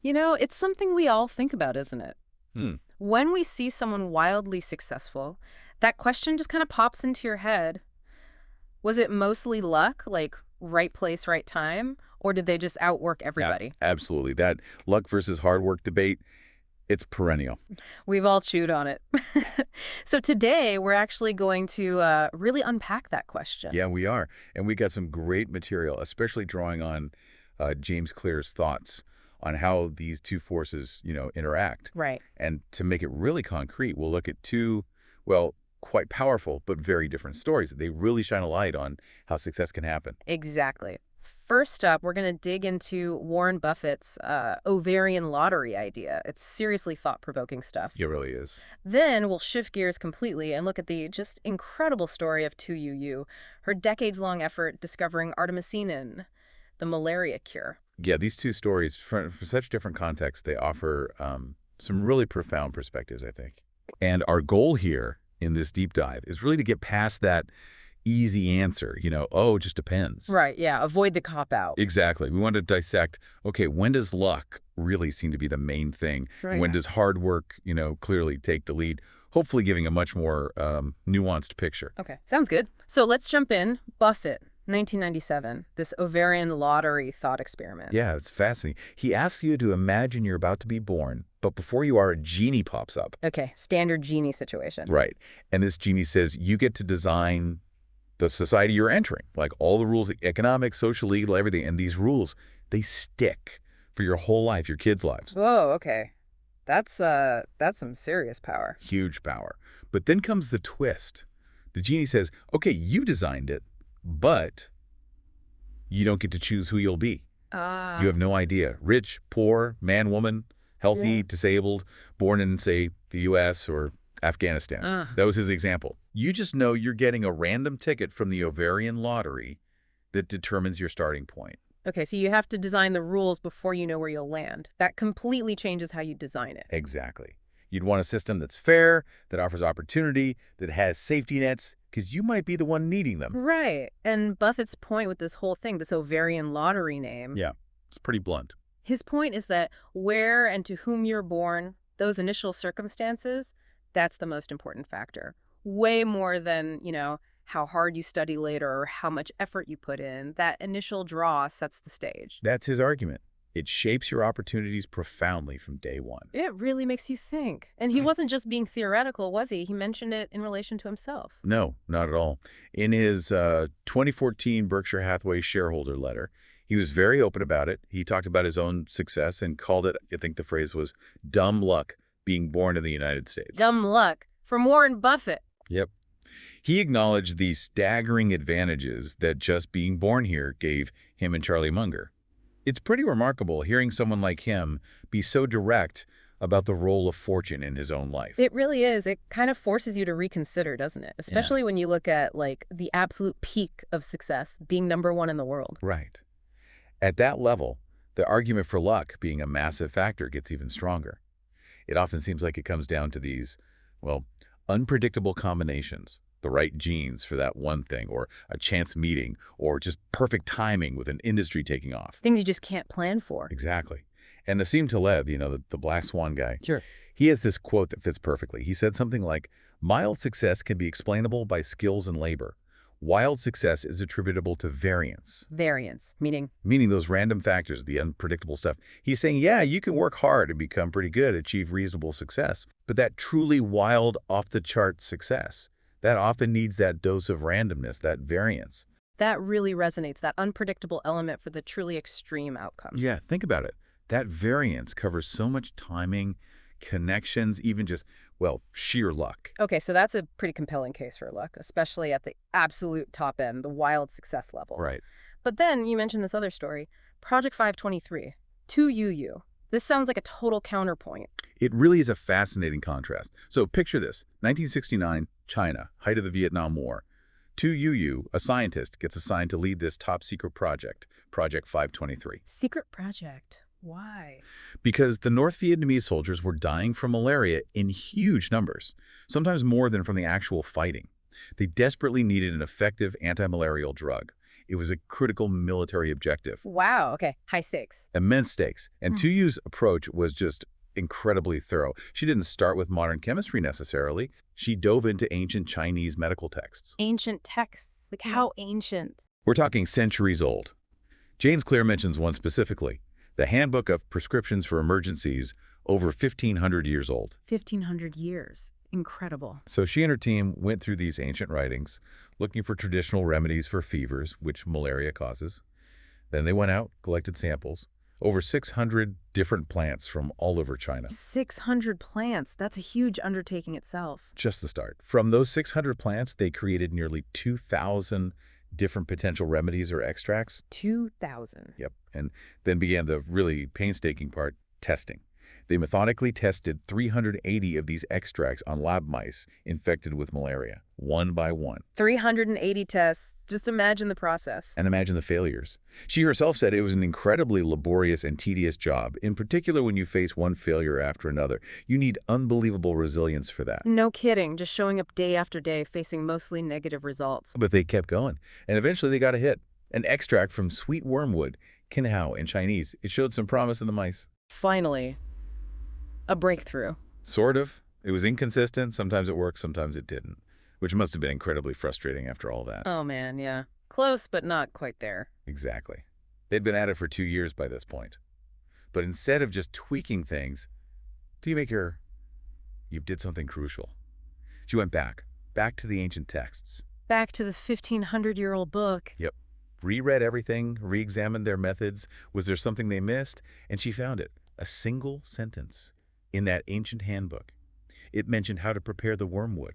You know, it's something we all think about, isn't it? Hmm. When we see someone wildly successful, that question just kind of pops into your head. Was it mostly luck, like right place, right time, or did they just outwork everybody? Absolutely. That luck versus hard work debate, it's perennial. We've all chewed on it. So today, we're actually going to really unpack that question. Yeah, we are. And we got some great material, especially drawing on James Clear's thoughts on how these two forces, interact. Right. And to make it really concrete, we'll look at two, well, quite powerful but very different stories. They really shine a light on how success can happen. Exactly. First up, we're going to dig into Warren Buffett's ovarian lottery idea. It's seriously thought-provoking stuff. It really is. Then we'll shift gears completely and look at the just incredible story of Tu Youyou, her decades-long effort discovering artemisinin, the malaria cure. Yeah, these two stories, for such different contexts, they offer some really profound perspectives, I think. And our goal here in this deep dive is really to get past that easy answer, oh, it just depends. Right, yeah, avoid the cop-out. Exactly. We want to dissect, okay, when does luck really seem to be the main thing? Right. When does hard work, clearly take the lead? Hopefully giving a much more nuanced picture. Okay, sounds good. So let's jump in. Buffett, 1997, this ovarian lottery thought experiment. Yeah, it's fascinating. He asks you to imagine you're about to be born, but before you are, a genie pops up. Okay, standard genie situation. Right. And this genie says you get to design the society you're entering, like all the rules, economic, social, legal, everything. And these rules, they stick for your whole life, your kids' lives. Whoa, okay. That's some serious power. Huge power. But then comes the twist. The genie says, okay, you designed it, but you don't get to choose who you'll be. Ah. You have no idea. Rich, poor, man, woman, healthy, Yeah. disabled, born in, say, the U.S. or Afghanistan. That was his example. You just know you're getting a random ticket from the Ovarian Lottery that determines your starting point. Okay, so you have to design the rules before you know where you'll land. That completely changes how you design it. Exactly. You'd want a system that's fair, that offers opportunity, that has safety nets, because you might be the one needing them. Right. And Buffett's point with this whole thing, this ovarian lottery name, Yeah, it's pretty blunt. his point is that where and to whom you're born, those initial circumstances, that's the most important factor. Way more than, how hard you study later or how much effort you put in. That initial draw sets the stage. That's his argument. It shapes your opportunities profoundly from day one. It really makes you think. And he wasn't just being theoretical, was he? He mentioned it in relation to himself. No, not at all. In his 2014 Berkshire Hathaway shareholder letter, he was very open about it. He talked about his own success and called it, I think the phrase was, dumb luck being born in the United States. Dumb luck. From Warren Buffett. Yep. He acknowledged the staggering advantages that just being born here gave him and Charlie Munger. It's pretty remarkable hearing someone like him be so direct about the role of fortune in his own life. It really is. It kind of forces you to reconsider, doesn't it? Especially when you look at, the absolute peak of success, being #1 in the world. Right. At that level, the argument for luck being a massive factor gets even stronger. It often seems like it comes down to these, well, unpredictable combinations. The right genes for that one thing, or a chance meeting, or just perfect timing with an industry taking off. Things you just can't plan for. Exactly. And Nassim Taleb, the Black Swan guy, Sure. he has this quote that fits perfectly. He said something like, mild success can be explainable by skills and labor. Wild success is attributable to variance. Variance, meaning? Meaning those random factors, the unpredictable stuff. He's saying, yeah, you can work hard and become pretty good, achieve reasonable success. But that truly wild, off-the-chart success, that often needs that dose of randomness, that variance. That really resonates, that unpredictable element for the truly extreme outcome. Yeah, think about it. That variance covers so much timing, connections, even just, well, sheer luck. Okay, so that's a pretty compelling case for luck, especially at the absolute top end, the wild success level. Right. But then you mentioned this other story, Project 523, Tu Youyou. This sounds like a total counterpoint. It really is a fascinating contrast. So picture this, 1969, China, height of the Vietnam War. Tu Youyou, a scientist, gets assigned to lead this top-secret project, Project 523. Secret project. Why? Because the North Vietnamese soldiers were dying from malaria in huge numbers, sometimes more than from the actual fighting. They desperately needed an effective anti-malarial drug. It was a critical military objective. Wow, okay. High stakes. Immense stakes. And Hmm. Tu Youyou's approach was just incredibly thorough. She didn't start with modern chemistry necessarily. She dove into ancient Chinese medical texts. Ancient texts. Like how ancient? We're talking centuries old. James Clear mentions one specifically, the Handbook of Prescriptions for Emergencies, over 1,500 years old. 1,500 years. Incredible. So she and her team went through these ancient writings, looking for traditional remedies for fevers, which malaria causes. Then they went out, collected samples, over 600 different plants from all over China. 600 plants. That's a huge undertaking itself. Just the start. From those 600 plants, they created nearly 2,000 different potential remedies or extracts. 2,000. Yep. And then began the really painstaking part, testing. They methodically tested 380 of these extracts on lab mice infected with malaria, one by one. 380 tests. Just imagine the process. And imagine the failures. She herself said it was an incredibly laborious and tedious job, in particular when you face one failure after another. You need unbelievable resilience for that. No kidding. Just showing up day after day, facing mostly negative results. But they kept going, and eventually they got a hit. An extract from sweet wormwood, kinhao in Chinese. It showed some promise in the mice. Finally, a breakthrough. Sort of. It was inconsistent. Sometimes it worked, sometimes it didn't, which must have been incredibly frustrating after all that. Oh man, yeah. Close, but not quite there. Exactly. They'd been at it for 2 years by this point. But instead of just tweaking things, you did something crucial. She went back to the ancient texts. Back to the 1,500-year-old book. Yep. Reread everything, re-examined their methods. Was there something they missed? And she found it. A single sentence in that ancient handbook. It mentioned how to prepare the wormwood.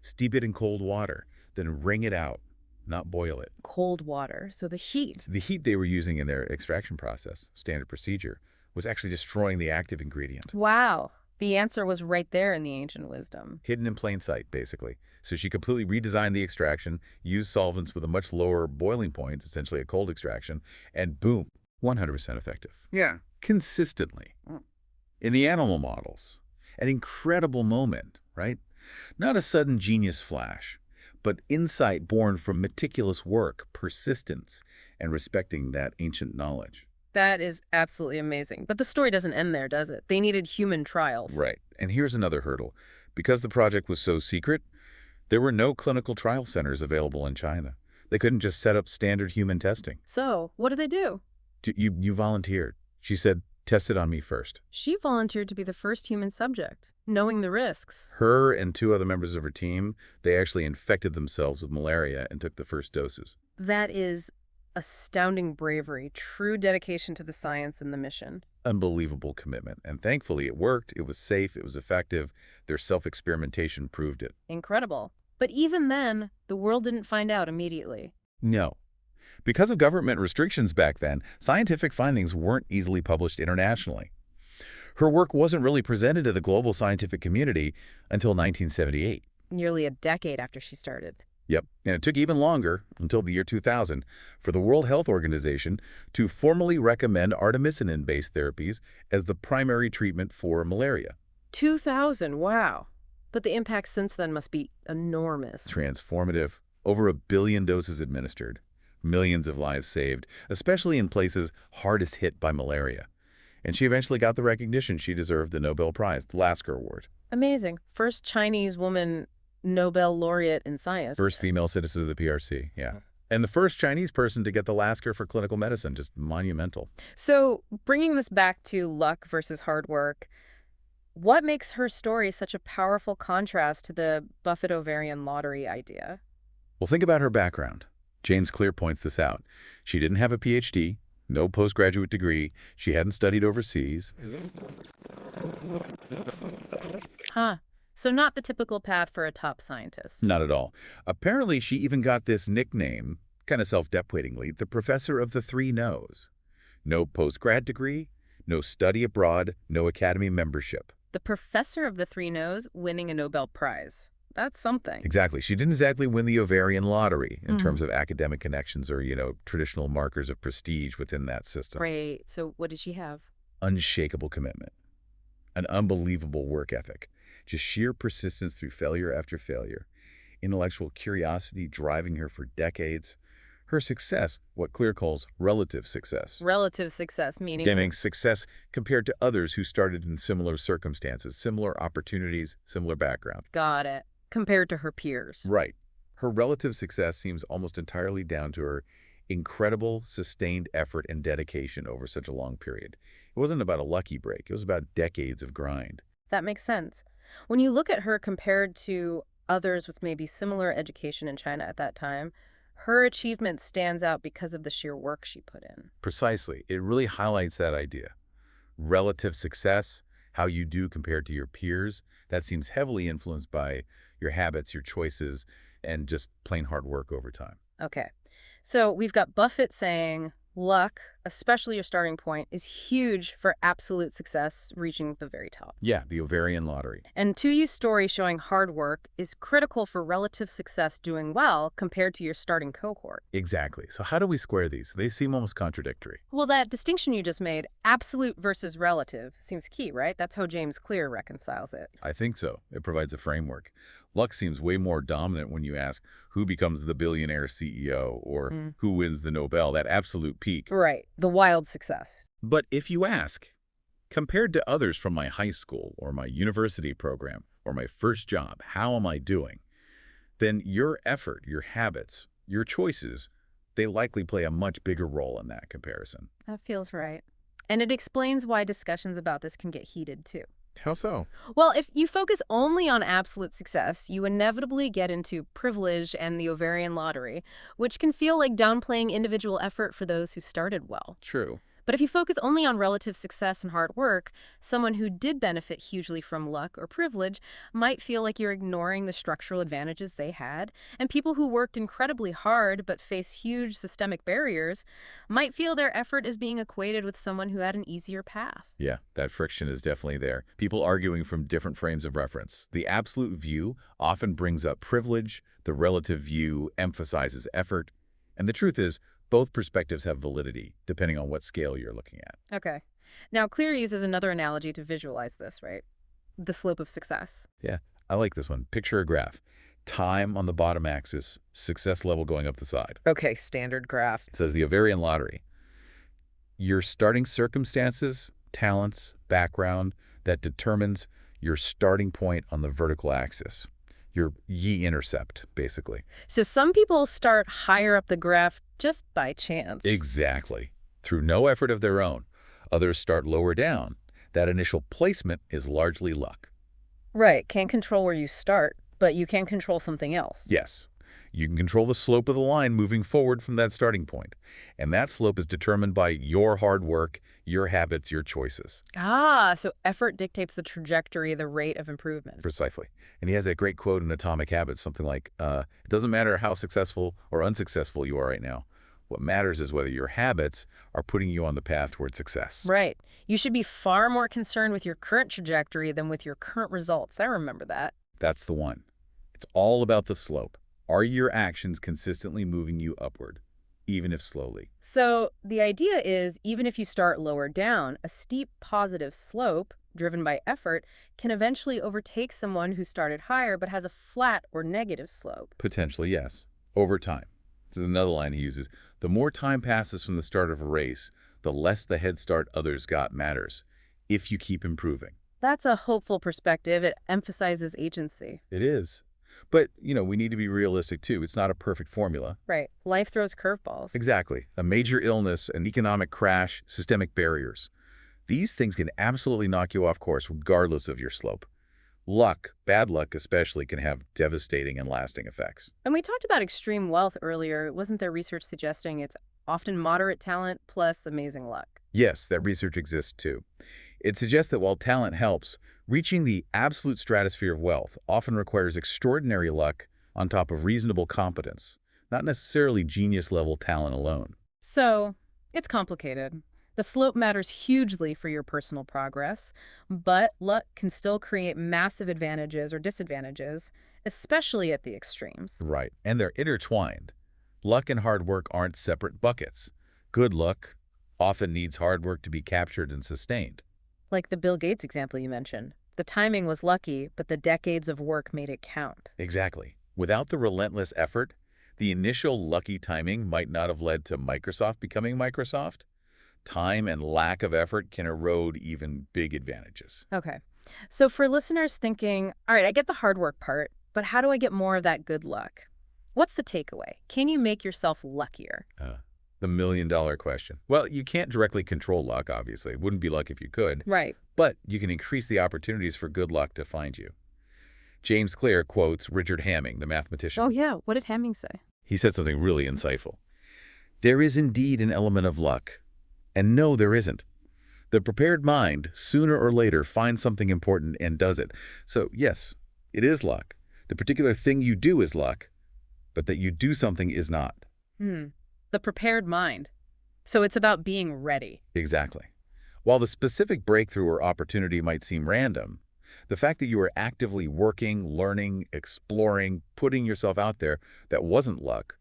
Steep it in cold water, then wring it out, not boil it. Cold water, so the heat. The heat they were using in their extraction process, standard procedure, was actually destroying the active ingredient. Wow. The answer was right there in the ancient wisdom. Hidden in plain sight, basically. So she completely redesigned the extraction, used solvents with a much lower boiling point, essentially a cold extraction, and boom, 100% effective. Yeah. Consistently. In the animal models, an incredible moment, right? Not a sudden genius flash, but insight born from meticulous work, persistence, and respecting that ancient knowledge. That is absolutely amazing. But the story doesn't end there, does it? They needed human trials. Right. And here's another hurdle. Because the project was so secret, there were no clinical trial centers available in China. They couldn't just set up standard human testing. So, what did they do? You volunteered. She said, test it on me first. She volunteered to be the first human subject, knowing the risks. Her and 2 other members of her team, they actually infected themselves with malaria and took the first doses. That is astounding bravery, true dedication to the science and the mission. Unbelievable commitment. And thankfully it worked. It was safe. It was effective. Their self-experimentation proved it. Incredible. But even then, the world didn't find out immediately. No. Because of government restrictions back then, scientific findings weren't easily published internationally. Her work wasn't really presented to the global scientific community until 1978. Nearly a decade after she started. Yep, and it took even longer, until the year 2000, for the World Health Organization to formally recommend artemisinin-based therapies as the primary treatment for malaria. 2,000, wow. But the impact since then must be enormous. Transformative. Over 1 billion doses administered. Millions of lives saved, especially in places hardest hit by malaria. And she eventually got the recognition she deserved, the Nobel Prize, the Lasker Award. Amazing. First Chinese woman Nobel laureate in science. First female citizen of the PRC, yeah. And the first Chinese person to get the Lasker for clinical medicine, just monumental. So, bringing this back to luck versus hard work, what makes her story such a powerful contrast to the Buffett Ovarian Lottery idea? Well, think about her background. James Clear points this out. She didn't have a PhD, no postgraduate degree, she hadn't studied overseas. Huh. So not the typical path for a top scientist. Not at all. Apparently, she even got this nickname, kind of self-deprecatingly, the Professor of the Three No's. No postgrad degree, no study abroad, no academy membership. The Professor of the Three No's winning a Nobel Prize. That's something. Exactly. She didn't exactly win the Ovarian Lottery in terms of academic connections or, traditional markers of prestige within that system. Great. So what did she have? Unshakable commitment. An unbelievable work ethic. Just sheer persistence through failure after failure. Intellectual curiosity driving her for decades. Her success, what Clear calls relative success. Relative success, meaning? Meaning success compared to others who started in similar circumstances, similar opportunities, similar background. Got it. Compared to her peers. Right. Her relative success seems almost entirely down to her incredible, sustained effort and dedication over such a long period. It wasn't about a lucky break. It was about decades of grind. That makes sense. When you look at her compared to others with maybe similar education in China at that time, her achievement stands out because of the sheer work she put in. Precisely. It really highlights that idea. Relative success, how you do compared to your peers, that seems heavily influenced by your habits, your choices, and just plain hard work over time. Okay. So we've got Buffett saying luck, especially your starting point, is huge for absolute success reaching the very top. Yeah, the Ovarian Lottery. And Tu Youyou's story showing hard work is critical for relative success doing well compared to your starting cohort. Exactly. So how do we square these? They seem almost contradictory. Well, that distinction you just made, absolute versus relative, seems key, right? That's how James Clear reconciles it. I think so. It provides a framework. Luck seems way more dominant when you ask who becomes the billionaire CEO or who wins the Nobel, that absolute peak. Right. The wild success. But if you ask, compared to others from my high school or my university program or my first job, how am I doing? Then your effort, your habits, your choices, they likely play a much bigger role in that comparison. That feels right. And it explains why discussions about this can get heated, too. How so? Well, if you focus only on absolute success, you inevitably get into privilege and the Ovarian Lottery, which can feel like downplaying individual effort for those who started well. True. But if you focus only on relative success and hard work, someone who did benefit hugely from luck or privilege might feel like you're ignoring the structural advantages they had, and people who worked incredibly hard but face huge systemic barriers might feel their effort is being equated with someone who had an easier path. Yeah, that friction is definitely there. People arguing from different frames of reference. The absolute view often brings up privilege, the relative view emphasizes effort, and the truth is, both perspectives have validity, depending on what scale you're looking at. Okay. Now, Clear uses another analogy to visualize this, right? The slope of success. Yeah, I like this one. Picture a graph. Time on the bottom axis, success level going up the side. Okay, standard graph. It says the Ovarian Lottery. Your starting circumstances, talents, background, that determines your starting point on the vertical axis. Your y-intercept, basically. So some people start higher up the graph just by chance. Exactly. Through no effort of their own. Others start lower down. That initial placement is largely luck. Right. Can't control where you start, but you can control something else. Yes. You can control the slope of the line moving forward from that starting point. And that slope is determined by your hard work, your habits, your choices. Ah, so effort dictates the trajectory, the rate of improvement. Precisely. And he has that great quote in Atomic Habits, something like, it doesn't matter how successful or unsuccessful you are right now. What matters is whether your habits are putting you on the path toward success. Right. You should be far more concerned with your current trajectory than with your current results. I remember that. That's the one. It's all about the slope. Are your actions consistently moving you upward, even if slowly? So the idea is, even if you start lower down, a steep positive slope driven by effort can eventually overtake someone who started higher but has a flat or negative slope. Potentially, yes. Over time. This is another line he uses. The more time passes from the start of a race, the less the head start others got matters, if you keep improving. That's a hopeful perspective. It emphasizes agency. It is. But, we need to be realistic, too. It's not a perfect formula. Right. Life throws curveballs. Exactly. A major illness, an economic crash, systemic barriers. These things can absolutely knock you off course regardless of your slope. Luck, bad luck especially, can have devastating and lasting effects. And we talked about extreme wealth earlier. Wasn't there research suggesting it's often moderate talent plus amazing luck? Yes, that research exists, too. It suggests that while talent helps, reaching the absolute stratosphere of wealth often requires extraordinary luck on top of reasonable competence, not necessarily genius-level talent alone. So, it's complicated. The slope matters hugely for your personal progress, but luck can still create massive advantages or disadvantages, especially at the extremes. Right, and they're intertwined. Luck and hard work aren't separate buckets. Good luck often needs hard work to be captured and sustained. Like the Bill Gates example you mentioned. The timing was lucky, but the decades of work made it count. Exactly. Without the relentless effort, The initial lucky timing might not have led to Microsoft becoming Microsoft. Time and lack of effort can erode even big advantages. Okay. So for listeners thinking, all right, I get the hard work part, but how do I get more of that good luck? What's the takeaway? Can you make yourself luckier? The million-dollar question. Well, you can't directly control luck, obviously. It wouldn't be luck if you could. Right. But you can increase the opportunities for good luck to find you. James Clear quotes Richard Hamming, the Oh, mathematician. yeah. What did Hemming say? He said something really insightful. There is indeed an element of luck. And no, there isn't. The prepared mind, sooner or later, finds something important and does it. So, yes, it is luck. The particular thing you do is luck, but that you do something is not. The prepared mind. So it's about being ready. Exactly. While the specific breakthrough or opportunity might seem random, the fact that you were actively working, learning, exploring, putting yourself out there, that wasn't luck.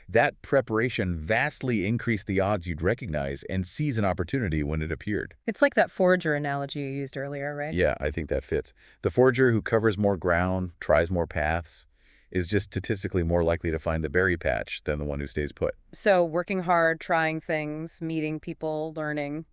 That preparation vastly increased the odds you'd recognize and seize an opportunity when it appeared. It's like that forager analogy you used earlier, right? Yeah, I think that fits. The forager who covers more ground, tries more paths, is just statistically more likely to find the berry patch than the one who stays put. So working hard, trying things, meeting people, learning,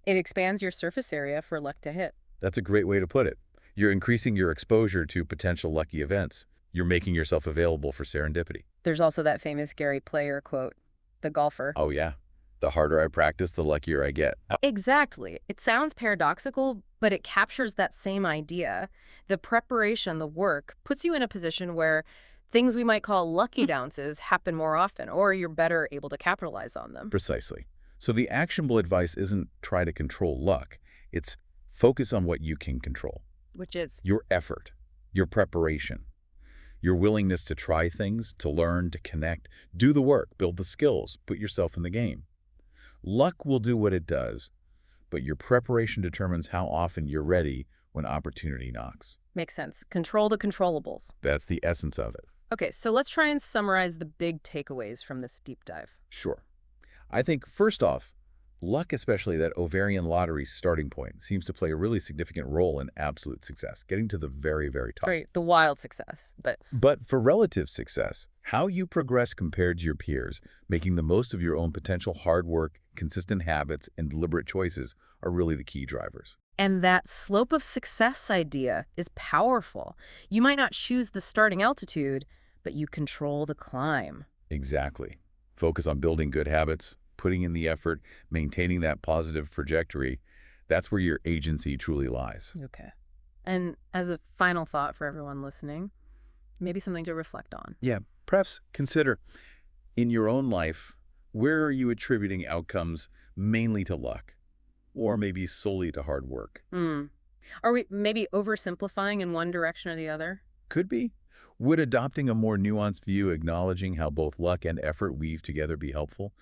it expands your surface area for luck to hit. That's a great way to put it. You're increasing your exposure to potential lucky events. You're making yourself available for serendipity. There's also that famous Gary Player quote, the golfer. Oh, yeah. The harder I practice, the luckier I get. Exactly. It sounds paradoxical, but it captures that same idea. The preparation, the work, puts you in a position where things we might call lucky bounces happen more often, or you're better able to capitalize on them. Precisely. So the actionable advice isn't try to control luck. It's focus on what you can control. Which is, Your effort, your preparation, your willingness to try things, to learn, to connect, do the work, build the skills, put yourself in the game. Luck will do what it does, but your preparation determines how often you're ready when opportunity knocks. makes sense. Control the controllables. That's the essence of it. Okay, so let's try and summarize the big takeaways from this deep dive. Sure. I think, first off, luck, especially that Ovarian Lottery starting point, seems to play a really significant role in absolute success, getting to the very, very top. Great, the wild success, but But for relative success, how you progress compared to your peers, making the most of your own potential hard work, consistent habits, and deliberate choices are really the key drivers. and that slope of success idea is powerful. You might not choose the starting altitude, but you control the climb. Exactly. Focus on building good habits, putting in the effort, maintaining that positive trajectory. That's where your agency truly lies. Okay. And as a final thought for everyone listening, maybe something to reflect on. Yeah, perhaps consider in your own life, where are you attributing outcomes mainly to luck or maybe solely to hard work? Are we maybe oversimplifying in one direction or the other? Could be. Would adopting a more nuanced view, acknowledging how both luck and effort weave together, be helpful?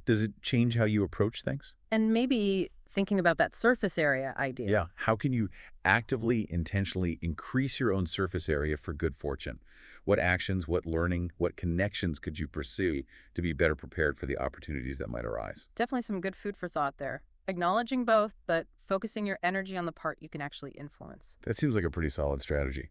Does it change how you approach things? And maybe thinking about that surface area idea. Yeah. How can you actively, intentionally increase your own surface area for good fortune? What actions, what learning, what connections could you pursue to be better prepared for the opportunities that might arise? Definitely some good food for thought there. Acknowledging both, but focusing your energy on the part you can actually influence. That seems like a pretty solid strategy.